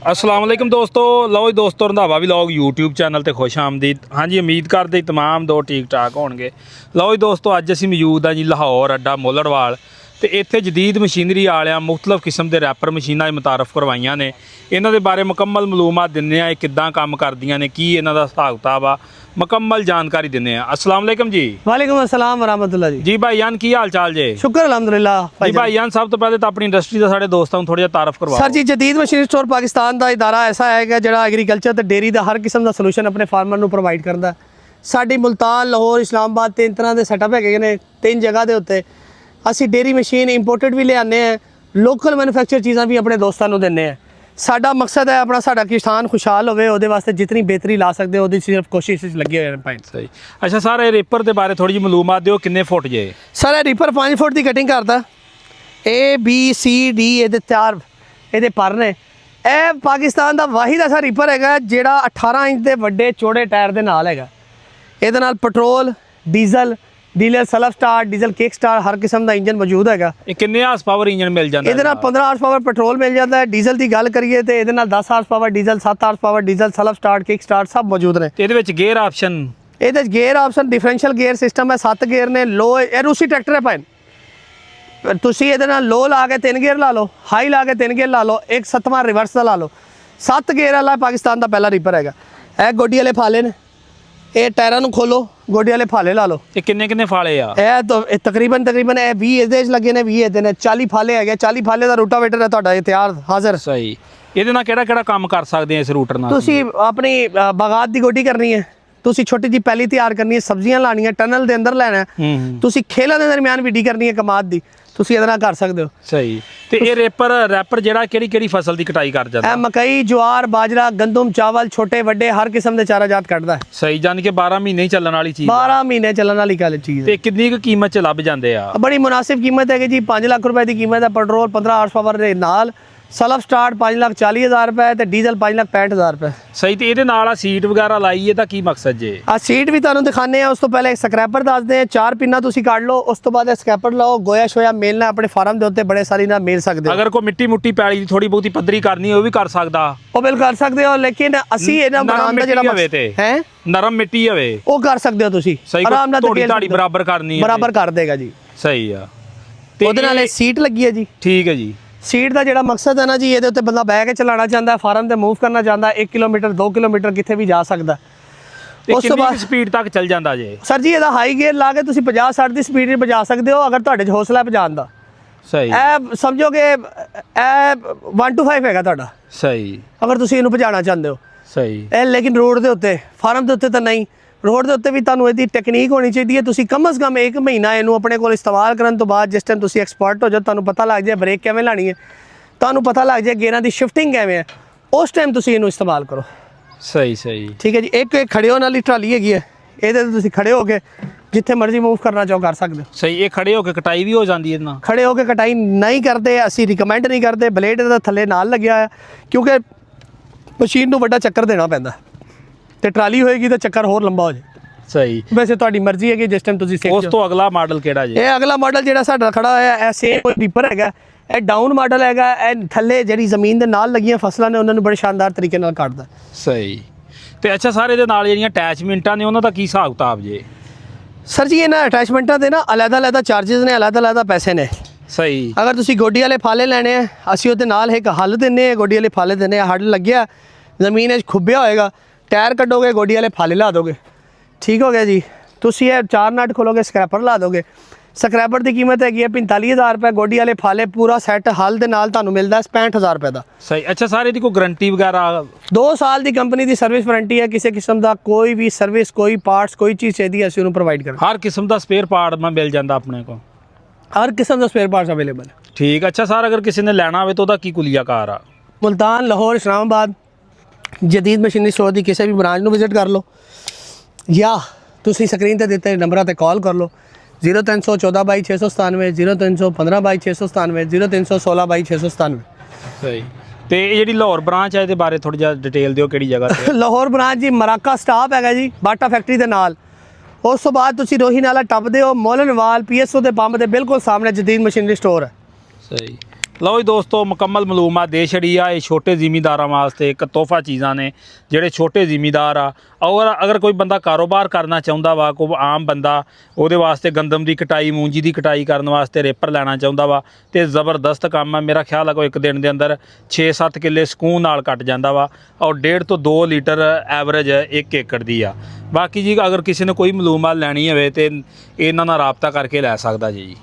अस्सलाम वालेकुम दोस्तों। लो जी दोस्तों, रंधावा व्लॉग यूट्यूब चैनल ते खुश आमदीद। हाँ जी, उम्मीद करते तमाम दो ठीक ठाक होणगे। लो जी दोस्तों, अज असीं मौजूद हाँ जी लाहौर अड्डा मोलड़वाल ते इत्थे जदीद मशीनरी वालियां मुख्तलिफ किस्म के रैपर मशीनां मुतारफ करवाइयां ने। इन्हां दे बारे मुकम्मल मालूमात दिंदे आ, किद्दां काम करदियां ने, की इन्हां दा हिसाब किताब आ, मुकम्मल जानकारी दिंदे आ। अस्सलाम वालेकुम जी। वालेकुम अस्सलाम वरहमतुल्लाह जी। जी भाईजान, की हाल चाल जे? शुक्र अल्हम्दुलिल्लाह जी भाईजान, सब तो पहले तो अपनी इंडस्ट्री का साढ़े दोस्तों को थोड़ा जिहा तारफ करवाओ। सर जी, जदीद मशीन स्टोर पाकिस्तान का इदारा ऐसा है कि जिहड़ा एग्रीकल्चर ते डेयरी का हर किस्म का सोल्यूशन अपने फार्मर ਨੂੰ प्रोवाइड करता है। साडी मुल्तान, लाहौर, इस्लामाबाद तीन तरह के सैटअप है, तीन जगह के उत्ते असी डेयरी मशीन इंपोर्टेड भी लियाने हैं, लोकल मैन्युफैक्चर चीज़ां भी अपने दोस्तों को दिंदे हैं। साडा मकसद है अपना साडा किसान खुशहाल होवे, ਉਹਦੇ वास्ते जितनी बेहतरी ला सकते ਉਹਦੀ सिर्फ कोशिश लगे हुए हैं भाई। सही। अच्छा सर, ये रेपर के बारे थोड़ी जी मालूमात दिओ, किन्ने फुट जे? सर, रीपर 5 फुट की कटिंग करता, A B C D ਇਹਦੇ ਚਾਰ ਇਹਦੇ ਪਰ ਨੇ। ਇਹ ਪਾਕਿਸਤਾਨ ਦਾ ਵਾਹਿਦ ਐਸਾ ਰੀਪਰ ਹੈਗਾ ਜਿਹੜਾ 18 ਇੰਚ ਦੇ ਵੱਡੇ ਚੌੜੇ ਟਾਇਰ ਦੇ ਨਾਲ ਹੈਗਾ। ਇਹਦੇ ਨਾਲ petrol, diesel, self start, diesel kick start ਹਰ ਕਿਸਮ ਦਾ ਇੰਜਨ ਮੌਜੂਦ ਹੈਗਾ। ਇਹ ਕਿੰਨੇ ਹਾਰਸ ਪਾਵਰ ਇੰਜਨ ਮਿਲ ਜਾਂਦਾ? ਇਹਦੇ ਨਾਲ 15 ਹਾਰਸ ਪਾਵਰ ਪੈਟਰੋਲ ਮਿਲ ਜਾਂਦਾ ਹੈ। ਡੀਜ਼ਲ ਦੀ ਗੱਲ ਕਰੀਏ ਤੇ ਇਹਦੇ ਨਾਲ 10 horse power diesel, 7 horse power diesel, self start, ਕਿਕ start ਸਭ ਮੌਜੂਦ ਨੇ। ਤੇ ਇਹਦੇ ਵਿੱਚ ਗੇਅਰ ਆਪਸ਼ਨ? ਇਹਦੇ ਵਿੱਚ gear option differential gear system ਹੈ, 7 ਗੇਅਰ ਨੇ। ਲੋ ਇਹ ਰੂਸੀ ਟਰੈਕਟਰ ਹੈ ਭਾਈ। ਤੁਸੀਂ ਇਹਦੇ ਨਾਲ ਲੋ ਲਾ ਕੇ 3 ਗੇਅਰ ਲਾ ਲਓ, ਹਾਈ ਲਾ ਕੇ 3 ਗੇਅਰ ਲਾ ਲਓ, ਇੱਕ 7ਵਾਂ ਰਿਵਰਸ ਦਾ ਲਾ ਲਓ। 7 ਗੇਅਰ ਵਾਲਾ ਪਾਕਿਸਤਾਨ ਦਾ ਪਹਿਲਾ ਰੀਪਰ ਹੈਗਾ। ਇਹ ਗੋਡੀ ਵਾਲੇ ਫਾਲੇ ਨੇ, ਇਹ ਟਾਇਰਾਂ ਨੂੰ ਖੋਲੋ, ਗੋਡੀ ਵਾਲੇ ਫਾਲੇ ਲਾ ਲਓ। ਇਹ ਕਿੰਨੇ ਫਾਲੇ ਆ? ਇਹ ਤਕਰੀਬਨ ਇਹ 20 ਇਹਦੇ 'ਚ ਲੱਗੇ ਨੇ, 20 ਇਹਦੇ ਨੇ, 40 ਫਾਲੇ ਹੈਗੇ। 40 ਫਾਲੇ ਦਾ ਰੂਟਾਵੇਟਰ ਹੈ ਤੁਹਾਡਾ ਇਹ ਤਿਆਰ ਹਾਜ਼ਰ। ਸਹੀ। ਇਹਦੇ ਨਾਲ ਕਿਹੜਾ ਕੰਮ ਕਰ ਸਕਦੇ ਆ ਇਸ ਰੂਟਰ ਨਾਲ? ਤੁਸੀਂ ਆਪਣੀ ਬਾਗਾਤ ਦੀ ਗੋਡੀ ਕਰਨੀ ਹੈ, ਤੁਸੀਂ ਛੋਟੀ ਜੀ ਪਹਿਲੀ ਤਿਆਰ ਕਰਨੀ ਹੈ, ਸਬਜ਼ੀਆਂ ਲਾਣੀਆਂ, ਟਨਲ ਦੇ ਅੰਦਰ ਲੈਣਾ ਹੈ, ਤੁਸੀਂ ਖੇਲਾਂ ਦੇ ਦਰਮਿਆਨ ਵੀਡੀ ਕਰਨੀ ਹੈ ਕਮਾਦ ਦੀ, ਤੁਸੀਂ ਇਹਦੇ ਨਾਲ ਕਰ ਸਕਦੇ ਹੋ। ਸਹੀ। ਤੇ ਇਹ ਰੈਪਰ ਜਿਹੜਾ ਕਿਹੜੀ ਫਸਲ ਦੀ ਕਟਾਈ ਕਰ ਜਾਂਦਾ? ਇਹ ਮਕਈ, ਜਵਾਰ, ਬਾਜਰਾ, ਗੰਦਮ, ਚਾਵਲ, ਛੋਟੇ ਵੱਡੇ ਹਰ ਕਿਸਮ ਦੇ ਚਾਰਾ ਜਾਤ ਕੱਢਦਾ ਹੈ। ਸਹੀ। ਜਾਨ ਕਿ 12 ਮਹੀਨੇ ਹੀ ਚੱਲਣ ਵਾਲੀ ਚੀਜ਼? 12 ਮਹੀਨੇ ਚੱਲਣ ਵਾਲੀ ਗੱਲ ਚੀਜ਼। ਤੇ ਕਿੰਨੀ ਕੁ ਕੀਮਤ 'ਚ ਲੱਭ ਜਾਂਦੇ ਆ? ਬੜੀ ਮੁਨਾਸਿਬ ਕੀਮਤ ਹੈ ਕਿ ਜੀ 5 ਲੱਖ ਰੁਪਏ ਦੀ ਕੀਮਤ ਹੈ। ਪੈਟਰੋਲ 15 ਹਾਰਸ ਪਾਵਰ ਦੇ ਨਾਲ, ਸੈਲਫ ਸਟਾਰਟ 5,40,000 ਰੁਪਏ ਤੇ ਡੀਜ਼ਲ 5,65,000 ਰੁਪਏ। ਸਹੀ। ਤੇ ਇਹਦੇ ਨਾਲ ਆ ਸੀਟ ਵਗੈਰਾ ਲਾਈਏ ਤਾਂ ਕੀ ਮਕਸਦ ਜੇ? ਆ ਸੀਟ ਵੀ ਤੁਹਾਨੂੰ ਦਿਖਾਣੇ ਆ। ਉਸ ਤੋਂ ਪਹਿਲੇ ਸਕ੍ਰੈਪਰ ਦੱਸਦੇ ਆ। 4 ਪਿੰਨਾ ਤੁਸੀਂ ਕੱਢ ਲਓ, ਉਸ ਤੋਂ ਬਾਅਦ ਸਕ੍ਰੈਪਰ ਲਾਓ, ਗੋਇਆ ਸ਼ੋਇਆ ਮੇਲਣਾ ਆਪਣੇ ਫਾਰਮ ਦੇ ਉੱਤੇ ਬੜੇ ਸਾਰੀ ਨਾਲ ਮੇਲ ਸਕਦੇ ਹੋ। ਅਗਰ ਕੋਈ ਮਿੱਟੀ ਮੁੱਟੀ ਪੈਲੀ ਦੀ ਥੋੜੀ ਬਹੁਤੀ ਪੱਧਰੀ ਕਰਨੀ ਉਹ ਵੀ ਕਰ ਸਕਦਾ? ਉਹ ਬਿਲ ਕਰ ਸਕਦੇ ਹੋ, ਲੇਕਿਨ ਅਸੀਂ ਇਹਨਾਂ ਬਣਾਉਣ ਦਾ ਜਿਹੜਾ ਹੈ ਨਰਮ ਮਿੱਟੀ ਹੋਵੇ ਉਹ ਕਰ ਸਕਦੇ ਹੋ ਤੁਸੀਂ ਆਰਾਮ ਨਾਲ। ਧਾੜੀ ਬਰਾਬਰ ਕਰਨੀ ਹੈ, ਬਰਾਬਰ ਕਰ ਦੇਗਾ ਜੀ। ਸਹੀ ਆ। ਤੇ ਉਹਦੇ ਨਾਲ ਇਹ ਸੀਟ ਲੱਗੀ ਹੈ ਜੀ। ਠੀਕ ਹੈ ਜੀ। ਸੀਟ ਦਾ ਜਿਹੜਾ ਮਕਸਦ ਹੈ ਨਾ ਜੀ, ਇਹਦੇ ਉੱਤੇ ਬੰਦਾ ਬਹਿ ਕੇ ਚਲਾਉਣਾ ਚਾਹੁੰਦਾ, ਫਾਰਮ ਤੇ ਮੂਵ ਕਰਨਾ ਚਾਹੁੰਦਾ, 1 ਕਿਲੋਮੀਟਰ 2 ਕਿਲੋਮੀਟਰ ਕਿੱਥੇ ਵੀ ਜਾ ਸਕਦਾ। ਉਸ ਤੋਂ ਬਾਅਦ ਸਪੀਡ ਤੱਕ ਚੱਲ ਜਾਂਦਾ ਜੇ? ਸਰ ਜੀ, ਇਹਦਾ ਹਾਈ ਗੇਅਰ ਲਾ ਕੇ ਤੁਸੀਂ 50-60 ਦੀ ਸਪੀਡ ਤੇ ਭਜਾ ਸਕਦੇ ਹੋ ਅਗਰ ਤੁਹਾਡੇ 'ਚ ਹੌਸਲਾ ਭਜਾਉਣ ਦਾ। ਸਹੀ। ਇਹ ਸਮਝੋ ਕਿ ਇਹ 1 to 5 ਹੈਗਾ ਤੁਹਾਡਾ। ਸਹੀ। ਅਗਰ ਤੁਸੀਂ ਇਹਨੂੰ ਭਜਾਉਣਾ ਚਾਹੁੰਦੇ ਹੋ। ਸਹੀ। ਇਹ ਲੇਕਿਨ ਰੋਡ ਦੇ ਉੱਤੇ, ਫਾਰਮ ਦੇ ਉੱਤੇ ਤਾਂ ਨਹੀਂ। ਰੋਡ ਦੇ ਉੱਤੇ ਵੀ ਤੁਹਾਨੂੰ ਇਹਦੀ ਟੈਕਨੀਕ ਹੋਣੀ ਚਾਹੀਦੀ ਹੈ। ਤੁਸੀਂ ਕਮ ਸੇ ਕਮ 1 ਮਹੀਨਾ ਇਹਨੂੰ ਆਪਣੇ ਕੋਲ ਇਸਤੇਮਾਲ ਕਰਨ ਤੋਂ ਬਾਅਦ, ਜਿਸ ਟਾਈਮ ਤੁਸੀਂ ਐਕਸਪਰਟ ਹੋ ਜਾਓ, ਤੁਹਾਨੂੰ ਪਤਾ ਲੱਗ ਜਾਏ ਬ੍ਰੇਕ ਕਿਵੇਂ ਲਾਣੀ ਹੈ, ਤੁਹਾਨੂੰ ਪਤਾ ਲੱਗ ਜਾਏ ਗੇਅਰਾਂ ਦੀ ਸ਼ਿਫਟਿੰਗ ਕਿਵੇਂ ਹੈ, ਉਸ ਟਾਈਮ ਤੁਸੀਂ ਇਹਨੂੰ ਇਸਤੇਮਾਲ ਕਰੋ। ਸਹੀ। ਠੀਕ ਹੈ ਜੀ। ਇੱਕ ਖੜੇ ਹੋਣ ਵਾਲੀ ਟਰਾਲੀ ਹੈਗੀ ਹੈ, ਇਹਦੇ ਤੇ ਤੁਸੀਂ ਖੜੇ ਹੋ ਕੇ ਜਿੱਥੇ ਮਰਜ਼ੀ ਮੂਵ ਕਰਨਾ ਚਾਹੋ ਕਰ ਸਕਦੇ ਹੋ। ਸਹੀ। ਇਹ ਖੜੇ ਹੋ ਕੇ ਕਟਾਈ ਵੀ ਹੋ ਜਾਂਦੀ ਹੈ ਨਾ? ਖੜੇ ਹੋ ਕੇ ਕਟਾਈ ਨਹੀਂ ਕਰਦੇ, ਅਸੀਂ ਰਿਕਮੈਂਡ ਨਹੀਂ ਕਰਦੇ। ਬਲੇਡ ਦਾ ਥੱਲੇ ਨਾਲ ਲੱਗਿਆ ਹੈ ਕਿਉਂਕਿ ਮਸ਼ੀਨ ਨੂੰ ਵੱਡਾ ਚੱਕਰ ਦੇਣਾ ਪੈਂਦਾ, ਤੇ ਟਰਾਲੀ ਹੋਏਗੀ ਤਾਂ ਚੱਕਰ ਹੋਰ ਲੰਬਾ ਹੋ ਜਾਏ। ਸਹੀ। ਵੈਸੇ ਤੁਹਾਡੀ ਮਰਜ਼ੀ ਹੈ ਕਿ ਜਿਸ ਟਾਈਮ ਤੁਸੀਂ ਉਸ ਤੋਂ ਅਗਲਾ ਮਾਡਲ ਕਿਹੜਾ ਜੀ? ਇਹ ਅਗਲਾ ਮਾਡਲ ਜਿਹੜਾ ਸਾਡਾ ਖੜਾ ਹੋਇਆ ਇਹ ਸੇਮ ਰੀਪਰ ਹੈਗਾ। ਇਹ ਡਾਊਨ ਮਾਡਲ ਹੈਗਾ। ਇਹ ਥੱਲੇ ਜਿਹੜੀ ਜ਼ਮੀਨ ਦੇ ਨਾਲ ਲੱਗੀਆਂ ਫਸਲਾਂ ਨੇ ਉਹਨਾਂ ਨੂੰ ਬੜੇ ਸ਼ਾਨਦਾਰ ਤਰੀਕੇ ਨਾਲ ਕੱਢਦਾ। ਸਹੀ। ਤੇ ਅੱਛਾ ਸਰ, ਇਹਦੇ ਨਾਲ ਜਿਹੜੀਆਂ ਅਟੈਚਮੈਂਟਾਂ ਨੇ ਉਹਨਾਂ ਦਾ ਕੀ ਹਿਸਾਬ ਕਿਤਾਬ ਜੇ? ਸਰ ਜੀ, ਇਹਨਾਂ ਅਟੈਚਮੈਂਟਾਂ ਦੇ ਨਾ ਅਲੱਗ-ਅਲੱਗ ਚਾਰजेस ਨੇ, ਅਲੱਗ-ਅਲੱਗ ਪੈਸੇ ਨੇ। ਸਹੀ। ਅਗਰ ਤੁਸੀਂ ਗੋਡੀ ਵਾਲੇ ਫਾਲੇ ਲੈਣੇ ਆ, ਅਸੀਂ ਉਹਦੇ ਨਾਲ ਇੱਕ ਹੱਲ ਦਿੰਦੇ ਆ, ਗੋਡੀ ਵਾਲੇ ਫਾਲੇ ਦਿੰਦੇ ਆ। ਹੱਲ ਲੱਗਿਆ ਜ਼ਮੀਨ 'ਚ ਖੁੱਬਿਆ ਹੋਏਗਾ, ਟਾਇਰ ਕੱਢੋਗੇ, ਗੋਡੀ ਵਾਲੇ ਫਾਲੇ ਲਾ ਦੋਗੇ, ਠੀਕ ਹੋ ਗਿਆ ਜੀ। ਤੁਸੀਂ ਇਹ 4 ਨਟ ਖੋਲੋਗੇ, ਸਕ੍ਰੈਪਰ ਲਾ ਦੋਗੇ। ਸਕ੍ਰੈਪਰ ਦੀ ਕੀਮਤ ਹੈਗੀ ਹੈ 45,000 ਰੁਪਏ। ਗੋਡੀ ਵਾਲੇ ਫਾਲੇ ਪੂਰਾ ਸੈੱਟ ਹੱਲ ਦੇ ਨਾਲ ਤੁਹਾਨੂੰ ਮਿਲਦਾ 65,000 ਰੁਪਏ ਦਾ। ਸਹੀ। ਅੱਛਾ ਸਰ, ਇਹਦੀ ਕੋਈ ਗਾਰੰਟੀ ਵਗੈਰਾ? 2 ਸਾਲ ਦੀ ਕੰਪਨੀ ਦੀ ਸਰਵਿਸ ਵਾਰੰਟੀ ਹੈ। ਕਿਸੇ ਕਿਸਮ ਦਾ ਕੋਈ ਵੀ ਸਰਵਿਸ, ਕੋਈ ਪਾਰਟਸ, ਕੋਈ ਚੀਜ਼ ਚਾਹੀਦੀ ਹੈ ਅਸੀਂ ਉਹਨੂੰ ਪ੍ਰੋਵਾਈਡ ਕਰਾਂਗੇ। ਹਰ ਕਿਸਮ ਦਾ ਸਪੇਅਰ ਪਾਰਟ ਮਿਲ ਜਾਂਦਾ ਆਪਣੇ ਕੋਲ? ਹਰ ਕਿਸਮ ਦਾ ਸਪੇਅਰ ਪਾਰਟਸ ਅਵੇਲੇਬਲ ਹੈ। ਠੀਕ। ਅੱਛਾ ਸਰ, ਅਗਰ ਕਿਸੇ ਨੇ ਲੈਣਾ ਹੋਵੇ ਤਾਂ ਉਹਦਾ ਕੀ ਕੁਲੀਆਕਾਰ ਆ? ਮੁਲਤਾਨ, ਲਾਹੌਰ, ਇਸਲਾਮਾਬਾਦ ਜਦੀਦ ਮਸ਼ੀਨਰੀ ਸਟੋਰ ਦੀ ਕਿਸੇ ਵੀ ਬ੍ਰਾਂਚ ਨੂੰ ਵਿਜ਼ਿਟ ਕਰ ਲਓ, ਜਾਂ ਤੁਸੀਂ ਸਕਰੀਨ ਤੇ ਦਿੱਤੇ ਨੰਬਰਾਂ ਤੇ ਕਾਲ ਕਰ ਲਓ। 031422 697, 031522 697, 031622 697। ਤੇ ਇਹ ਜਿਹੜੀ ਲਾਹੌਰ ਬ੍ਰਾਂਚ ਹੈ ਇਹਦੇ ਬਾਰੇ ਥੋੜੀ ਜਿਹਾ ਡਿਟੇਲ ਦਿਓ, ਕਿਹੜੀ ਜਗ੍ਹਾ ਤੇ? ਲਾਹੌਰ ਬ੍ਰਾਂਚ ਜੀ ਮਰਾਕਾ ਸਟਾਪ ਹੈਗਾ ਜੀ, ਬਾਟਾ ਫੈਕਟਰੀ ਦੇ ਨਾਲ। ਉਸ ਤੋਂ ਬਾਅਦ ਤੁਸੀਂ ਰੋਹੀ ਨਾਲਾ ਟੱਪਦੇ ਹੋ, ਮੋਲਨਵਾਲ PSO ਦੇ ਪੰਪ ਦੇ ਬਿਲਕੁਲ ਸਾਹਮਣੇ ਜਦੀਦ ਮਸ਼ੀਨਰੀ ਸਟੋਰ ਹੈ। ਸਹੀ। ਲਓ ਜੀ ਦੋਸਤੋ, ਮੁਕੰਮਲ ਮਾਲੂਮਾਤ ਦੇ ਛੜੀ ਆ। ਇਹ ਛੋਟੇ ਜ਼ਿਮੀਂਦਾਰਾਂ ਵਾਸਤੇ ਇੱਕ ਤੋਹਫਾ ਚੀਜ਼ਾਂ ਨੇ, ਜਿਹੜੇ ਛੋਟੇ ਜ਼ਿਮੀਂਦਾਰ ਆ। ਔਰ ਅਗਰ ਕੋਈ ਬੰਦਾ ਕਾਰੋਬਾਰ ਕਰਨਾ ਚਾਹੁੰਦਾ ਵਾ, ਕੋਈ ਆਮ ਬੰਦਾ ਉਹਦੇ ਵਾਸਤੇ ਗੰਦਮ ਦੀ ਕਟਾਈ, ਮੂੰਜੀ ਦੀ ਕਟਾਈ ਕਰਨ ਵਾਸਤੇ ਰੇਪਰ ਲੈਣਾ ਚਾਹੁੰਦਾ ਵਾ, ਤੇ ਜ਼ਬਰਦਸਤ ਕੰਮ ਆ। ਮੇਰਾ ਖਿਆਲ ਆ ਕੋਈ ਇੱਕ ਦਿਨ ਦੇ ਅੰਦਰ 6-7 ਕਿੱਲੇ ਸਕੂਨ ਨਾਲ ਕੱਟ ਜਾਂਦਾ ਵਾ, ਔਰ 1.5 ਤੋਂ 2 ਲੀਟਰ ਐਵਰੇਜ 1 ਏਕੜ ਦੀ ਆ। ਬਾਕੀ ਜੀ ਅਗਰ ਕਿਸੇ ਨੇ ਕੋਈ ਮਾਲੂਮਾਤ ਲੈਣੀ ਹੋਵੇ ਤੇ ਇਹਨਾਂ ਨਾਲ ਰਾਬਤਾ ਕਰਕੇ ਲੈ ਸਕਦਾ ਜੀ।